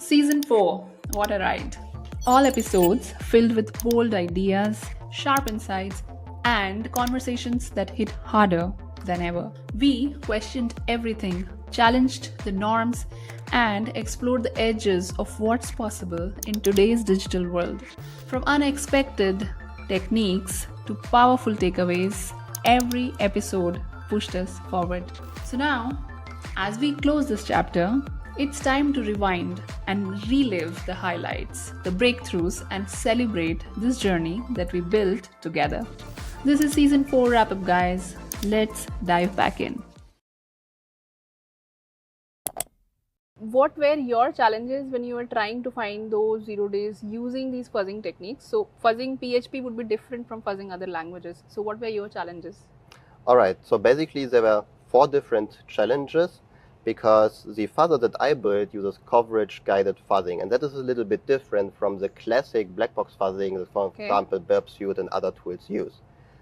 Season 4, what a ride. All episodes filled with bold ideas, sharp insights, and conversations that hit harder than ever. We questioned everything, challenged the norms, and explored the edges of what's possible in today's digital world. From unexpected techniques to powerful takeaways, every episode pushed us forward. So now, as we close this chapter, it's time to rewind and relive the highlights, the breakthroughs, and celebrate this journey that we built together. This is season 4 wrap up, guys. Let's dive back in. What were your challenges when you were trying to find those 0 days using these fuzzing techniques? So, fuzzing PHP would be different from fuzzing other languages. So, what were your challenges? All right, so basically there were 4 different challenges because the fuzzer that I built uses coverage-guided fuzzing, and that is a little bit different from the classic black box fuzzing that, for example, Burp Suite and other tools use.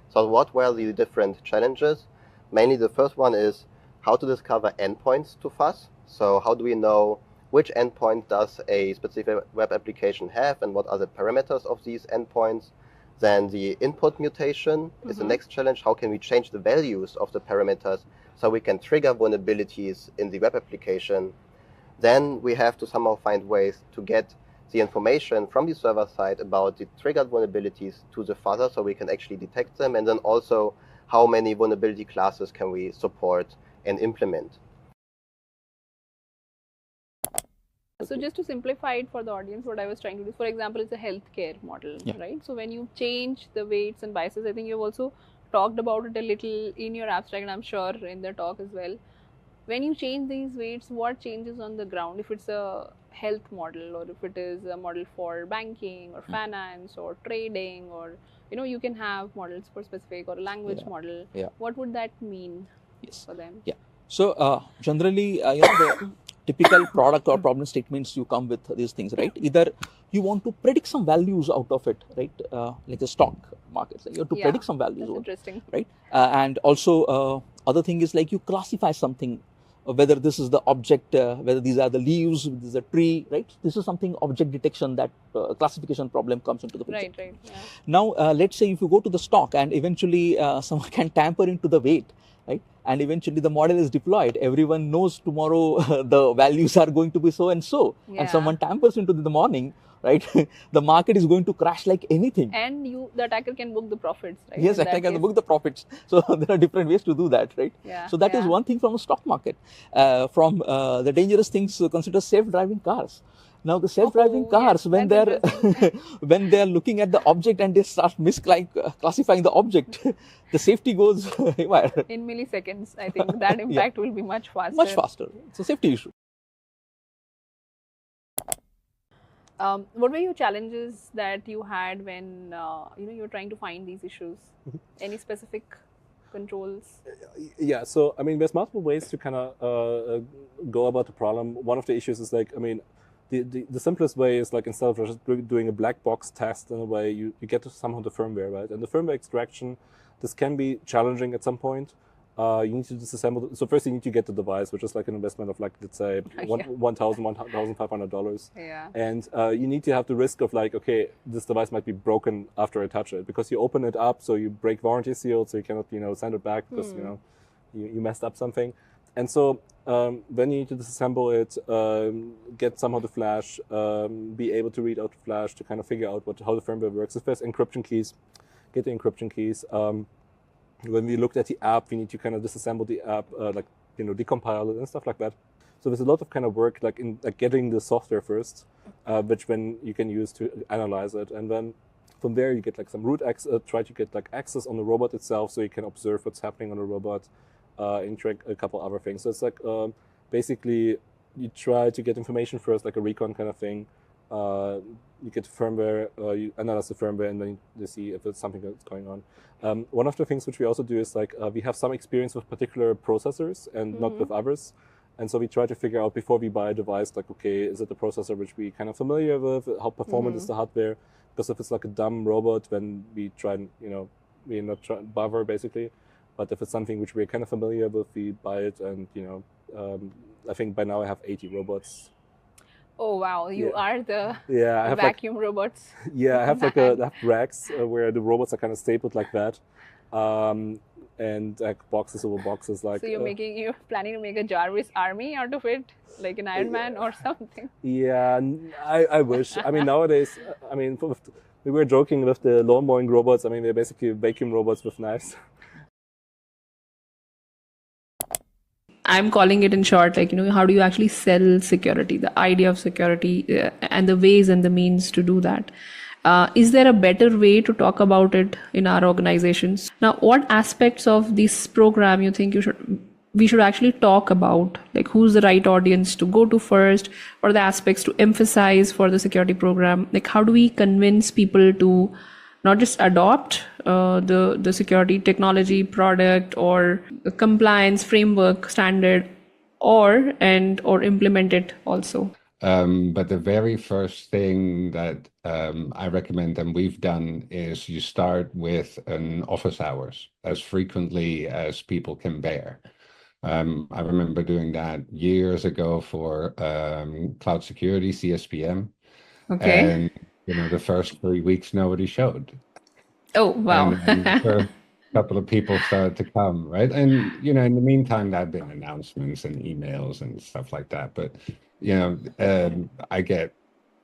So what were the different challenges? Mainly the first one is how to discover endpoints to fuzz. So how do we know which endpoint does a specific web application have and what are the parameters of these endpoints? Then the input mutation is the next challenge. How can we change the values of the parameters so we can trigger vulnerabilities in the web application? Then we have to somehow find ways to get the information from the server side about the triggered vulnerabilities to the fuzzer so we can actually detect them. And then also how many vulnerability classes can we support and implement. So just to simplify it for the audience, what I was trying to do, for example, it's a healthcare model, right? So when you change the weights and biases, I think you've also talked about it a little in your abstract, and I'm sure in the talk as well. When you change these weights, what changes on the ground? If it's a health model, or if it is a model for banking or finance or trading, or you can have models for specific, or a language model. What would that mean for them? So generally, the typical product or problem statements you come with these things, right? Either you want to predict some values out of it, right? Like the stock markets, you have to predict some values. That's interesting, right? And also other thing is like you classify something, whether this is the object, whether these are the leaves, this is a tree, right? This is something object detection, that classification problem comes into the picture. Right. Yeah. Now, let's say if you go to the stock and eventually someone can tamper into the weight, right? And eventually the model is deployed. Everyone knows tomorrow the values are going to be so and so, and someone tampers into the morning, right? The market is going to crash like anything. And the attacker can book the profits, right? Yes, attacker can book the profits. So there are different ways to do that, right? So that is one thing from the stock market. From the dangerous things, consider self-driving cars. Now the self-driving cars, when they're when they're looking at the object and they start classifying the object, the safety goes haywire. In milliseconds, I think that impact will be much faster. Much faster. It's a safety issue. What were your challenges that you had when you were trying to find these issues? Any specific controls? Yeah, so I mean, there's multiple ways to kind of go about the problem. One of the issues is like, I mean, the simplest way is like, instead of just doing a black box test in a way, you get to somehow the firmware, right? And the firmware extraction, this can be challenging at some point. You need to disassemble. So first you need to get the device, which is like an investment of like, let's say $1,500. And you need to have the risk of like, okay, this device might be broken after I touch it, because you open it up, so you break warranty seal, so you cannot send it back because you messed up something. And so then you need to disassemble it, get somehow the flash, be able to read out the flash to kind of figure out how the firmware works. If there's encryption keys, get the encryption keys. When we looked at the app, we need to kind of disassemble the app, decompile it and stuff like that. So there's a lot of kind of work like in getting the software first, which then you can use to analyze it. And then from there you get like some root access, try to get like access on the robot itself so you can observe what's happening on the robot, and track a couple other things. So it's like basically you try to get information first, like a recon kind of thing. You get firmware, you analyze the firmware, and then you see if there's something that's going on. One of the things which we also do is like we have some experience with particular processors and not with others. And so we try to figure out before we buy a device, like, okay, is it the processor which we kind of familiar with? How performant is the hardware? Because if it's like a dumb robot, then we try and, we not try and bother basically. But if it's something which we're kind of familiar with, we buy it. And, I think by now I have 80 robots. Oh wow, you are the I have vacuum robots. Yeah, I have I have racks where the robots are kind of stapled like that, and like boxes over boxes. Like so you're planning to make a Jarvis army out of it, like an Iron Man or something. Yeah, I wish. I mean, nowadays, I mean, we were joking with the lawn mowing robots. I mean, they're basically vacuum robots with knives. I'm calling it in short, like, how do you actually sell security, the idea of security, and the ways and the means to do that? Is there a better way to talk about it in our organizations? Now, what aspects of this program you think we should actually talk about? Like, who's the right audience to go to first, or the aspects to emphasize for the security program? Like, how do we convince people to not just adopt the security technology product or the compliance framework standard, or implement it also? But the very first thing that I recommend and we've done is you start with an office hours as frequently as people can bear. I remember doing that years ago for cloud security, CSPM. Okay. And the first 3 weeks nobody showed. Oh, wow. And the first couple of people started to come, right? And in the meantime, there have been announcements and emails and stuff like that. But I get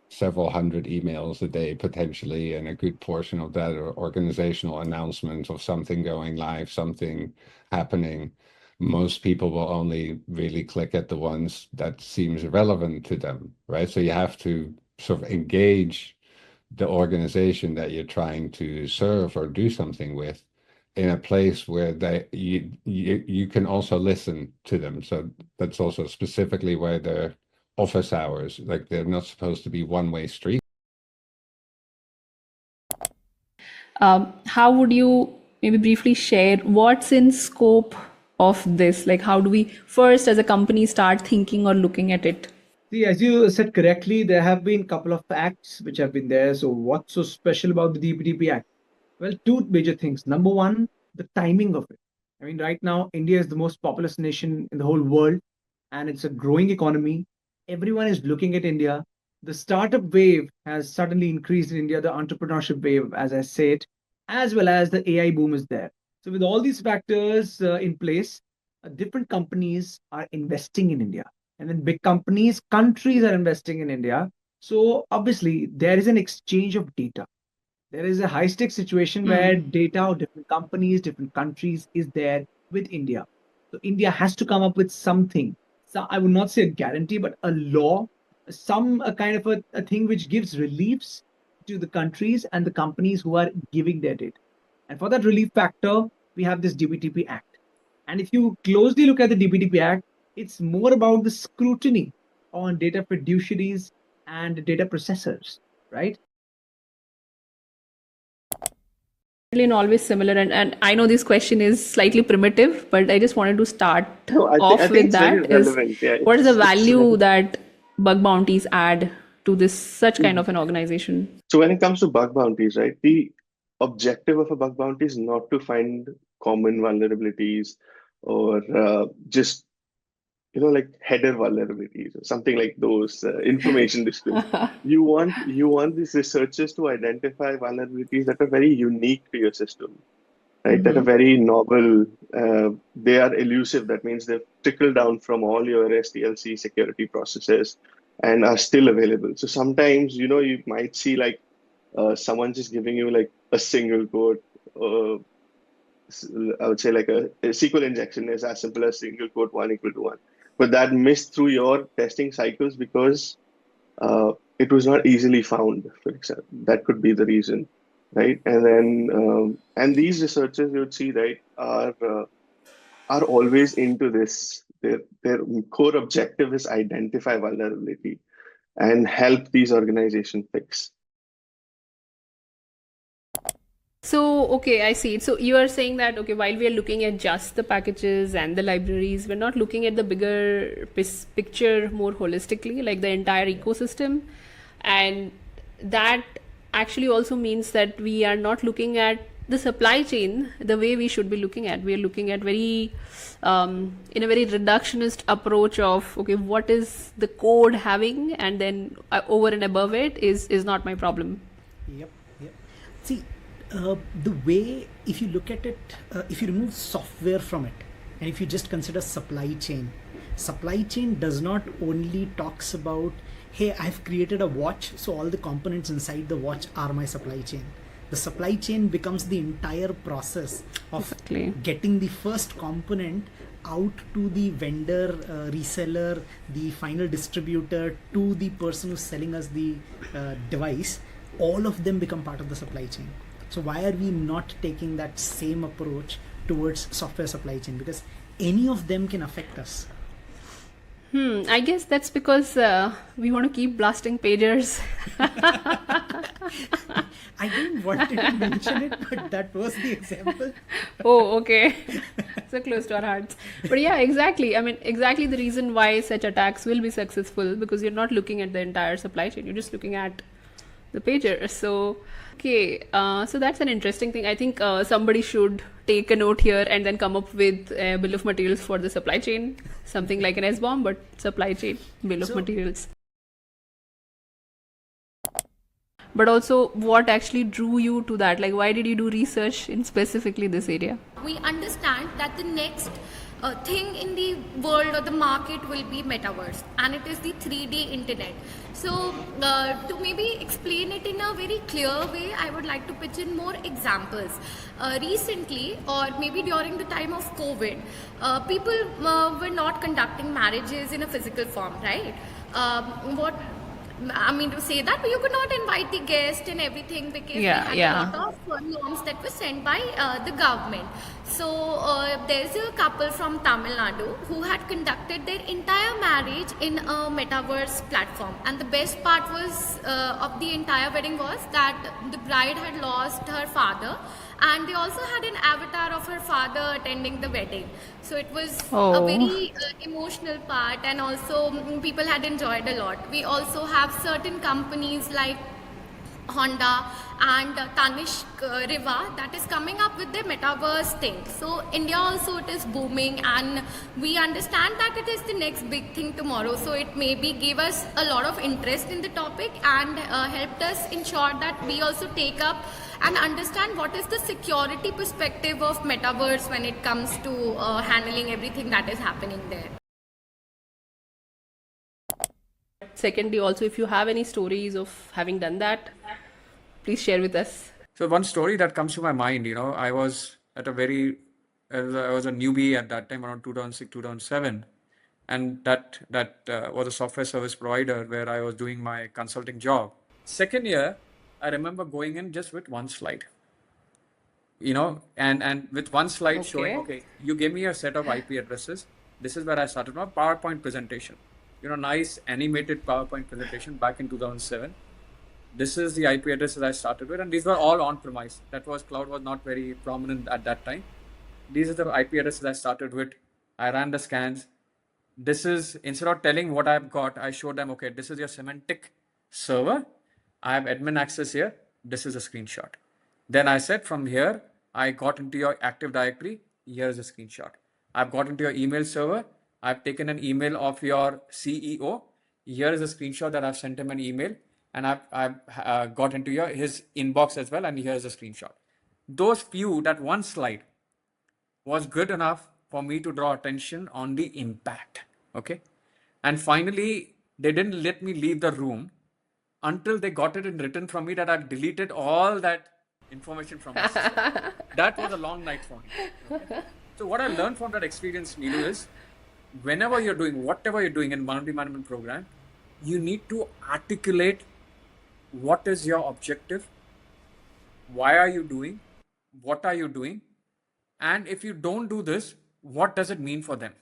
several hundred emails a day potentially, and a good portion of that are organizational announcements of something going live, something happening. Most people will only really click at the ones that seems relevant to them, right? So you have to sort of engage the organization that you're trying to serve or do something with in a place where you can also listen to them. So that's also specifically where their office hours, like they're not supposed to be one-way street. How would you maybe briefly share what's in scope of this? Like, how do we first as a company start thinking or looking at it? See, as you said correctly, there have been a couple of acts which have been there. So what's so special about the DPDP Act? Well, two major things. Number one, the timing of it. I mean, right now, India is the most populous nation in the whole world, and it's a growing economy. Everyone is looking at India. The startup wave has suddenly increased in India, the entrepreneurship wave, as I said, as well as the AI boom is there. So, with all these factors in place, different companies are investing in India. And then big companies, countries are investing in India. So, obviously, there is an exchange of data. There is a high stakes situation where data of different companies, different countries is there with India. So India has to come up with something. So I would not say a guarantee, but a law, some a kind of a thing which gives reliefs to the countries and the companies who are giving their data. And for that relief factor, we have this DBTP Act. And if you closely look at the DBTP Act, it's more about the scrutiny on data fiduciaries and data processors, right? And always similar, and I know this question is slightly primitive, but I just wanted to start off with that. What is the value that bug bounties add to this such kind of an organization? So when it comes to bug bounties, right, the objective of a bug bounty is not to find common vulnerabilities or just like header vulnerabilities or something like those, information display. You want these researchers to identify vulnerabilities that are very unique to your system, right? That are very novel. They are elusive. That means they've trickled down from all your SDLC security processes and are still available. So sometimes, you might see like someone just giving you like a single quote. I would say like a SQL injection is as simple as single quote 1 = 1. But that missed through your testing cycles because it was not easily found, for example. That could be the reason, right? And then, and these researchers you would see, right, are always into this. Their core objective is identify vulnerability and help these organizations fix. So, okay, I see it. So you are saying that, okay, while we are looking at just the packages and the libraries, we're not looking at the bigger picture more holistically, like the entire ecosystem. And that actually also means that we are not looking at the supply chain, the way we should be looking at, we are looking at very in a very reductionist approach of, okay, what is the code having, and then over and above it is not my problem. Yep. See, the way, if you look at it, if you remove software from it, and if you just consider supply chain does not only talks about, hey, I've created a watch, so all the components inside the watch are my supply chain. The supply chain becomes the entire process of getting the first component out to the vendor, reseller, the final distributor, to the person who's selling us the device. All of them become part of the supply chain. So why are we not taking that same approach towards software supply chain? Because any of them can affect us. I guess that's because we want to keep blasting pagers. I didn't want to mention it, but that was the example. Oh, okay. So close to our hearts. But yeah, exactly. I mean, exactly the reason why such attacks will be successful, because you're not looking at the entire supply chain. You're just looking at the pager. So, okay. So that's an interesting thing. I think somebody should take a note here and then come up with a bill of materials for the supply chain. Something like an SBOM, but supply chain bill of materials. But also, what actually drew you to that? Like, why did you do research in specifically this area? We understand that the next thing in the world or the market will be metaverse, and it is the 3D internet. So to maybe explain it in a very clear way, I would like to pitch in more examples. Recently, or maybe during the time of COVID, people were not conducting marriages in a physical form, right? What I mean to say that, but you could not invite the guest and everything, because we had a lot of norms that were sent by the government. So there's a couple from Tamil Nadu who had conducted their entire marriage in a metaverse platform, and the best part was of the entire wedding was that the bride had lost her father, and they also had an avatar of her father attending the wedding. So it was a very emotional part, and also people had enjoyed a lot. We also have certain companies like Honda and Tanishq Riva that is coming up with their metaverse thing. So India also, it is booming, and we understand that it is the next big thing tomorrow. So it maybe gave us a lot of interest in the topic and helped us ensure that we also take up and understand what is the security perspective of metaverse when it comes to handling everything that is happening there. Secondly, also, if you have any stories of having done that, please share with us. So one story that comes to my mind, I was I was a newbie at that time, around 2006, 2007. And that was a software service provider where I was doing my consulting job. Second year, I remember going in just with one slide, and with one slide showing, okay, you gave me a set of IP addresses. This is where I started my PowerPoint presentation. Nice animated PowerPoint presentation back in 2007. This is the IP addresses I started with, and these were all on-premise. Cloud was not very prominent at that time. These are the IP addresses I started with. I ran the scans. This is, instead of telling what I've got, I showed them, okay, this is your semantic server. I have admin access here. This is a screenshot. Then I said, from here, I got into your Active Directory. Here's a screenshot. I've got into your email server. I've taken an email of your CEO. Here is a screenshot that I've sent him an email, and I've got into his inbox as well, and here's a screenshot. That one slide was good enough for me to draw attention on the impact. Okay. And finally, they didn't let me leave the room until they got it in written from me that I've deleted all that information from my system. That was a long night for me. Okay? So what I learned from that experience, Neelu, is whenever you're doing whatever you're doing in vulnerability management program, you need to articulate what is your objective, why are you doing, what are you doing, and if you don't do this, what does it mean for them?